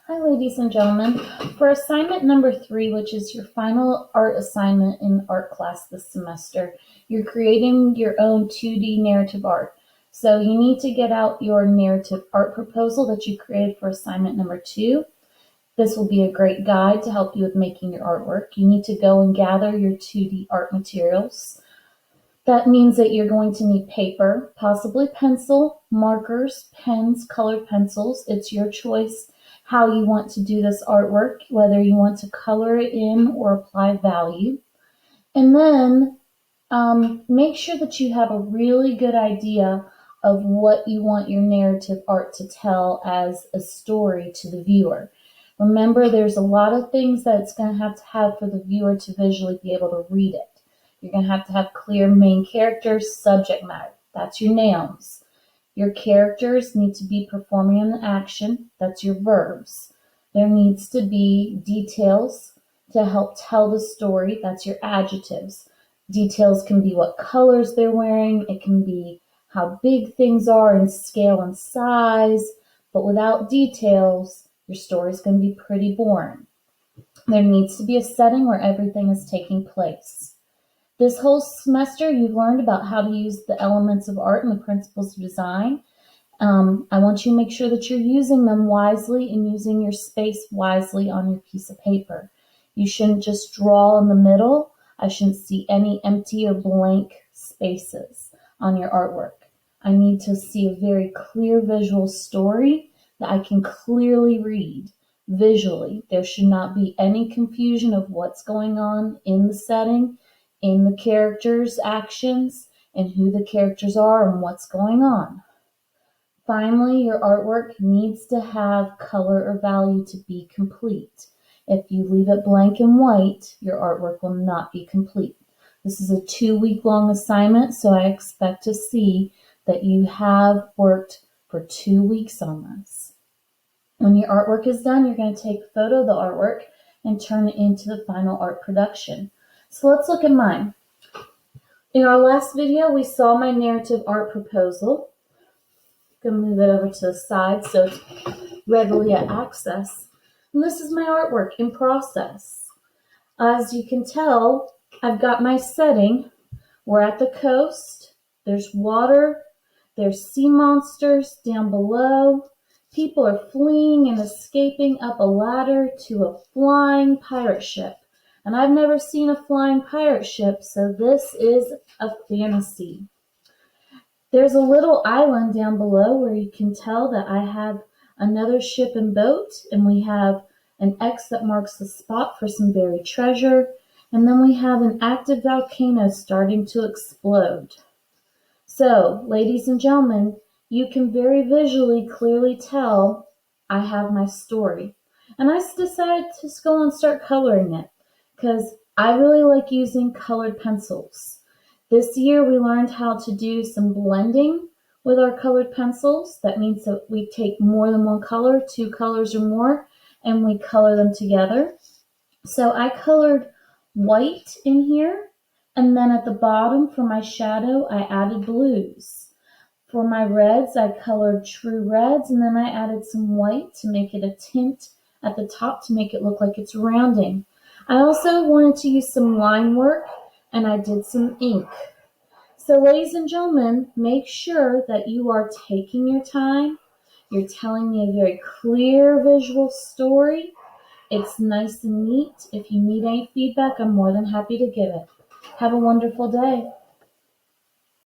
Hi, ladies and gentlemen. For assignment number 3, which is your final art assignment in art class this semester, you're creating your own 2D narrative art. So you need to get out your narrative art proposal that you created for assignment number 2. This will be a great guide to help you with making your artwork. You need to go and gather your 2D art materials. That means that you're going to need paper, possibly pencil, markers, pens, colored pencils. It's your choice how you want to do this artwork, whether you want to color it in or apply value. And then make sure that you have a really good idea of what you want your narrative art to tell as a story to the viewer. Remember, there's a lot of things that it's going to have for the viewer to visually be able to read it. You're going to have clear main characters, subject matter. That's your nouns. Your characters need to be performing an action. That's your verbs. There needs to be details to help tell the story. That's your adjectives. Details can be what colors they're wearing. It can be how big things are in scale and size. But without details, your story is going to be pretty boring. There needs to be a setting where everything is taking place. This whole semester, you've learned about how to use the elements of art and the principles of design. I want you to make sure that you're using them wisely and using your space wisely on your piece of paper. You shouldn't just draw in the middle. I shouldn't see any empty or blank spaces on your artwork. I need to see a very clear visual story that I can clearly read visually. There should not be any confusion of what's going on in the setting, in the characters' actions, and who the characters are and what's going on. Finally, your artwork needs to have color or value to be complete. If you leave it blank and white, your artwork will not be complete. This is a 2-week-long assignment, so I expect to see that you have worked for 2 weeks on this. When your artwork is done, you're going to take a photo of the artwork and turn it into the final art production. So let's look at mine. In our last video, we saw my narrative art proposal. I'm going to move it over to the side so it's readily at access. And this is my artwork in process. As you can tell, I've got my setting. We're at the coast. There's water. There's sea monsters down below. People are fleeing and escaping up a ladder to a flying pirate ship. And I've never seen a flying pirate ship, so this is a fantasy. There's a little island down below where you can tell that I have another ship and boat, and we have an X that marks the spot for some buried treasure, and then we have an active volcano starting to explode. So, ladies and gentlemen, you can very visually clearly tell I have my story. And I decided to just go and start coloring it, because I really like using colored pencils. This year we learned how to do some blending with our colored pencils. That means that we take more than one color, 2 colors or more, and we color them together. So I colored white in here, and then at the bottom for my shadow I added blues. For my reds I colored true reds, and then I added some white to make it a tint at the top to make it look like it's rounding. I also wanted to use some line work, and I did some ink. So ladies and gentlemen, make sure that you are taking your time. You're telling me a very clear visual story. It's nice and neat. If you need any feedback, I'm more than happy to give it. Have a wonderful day.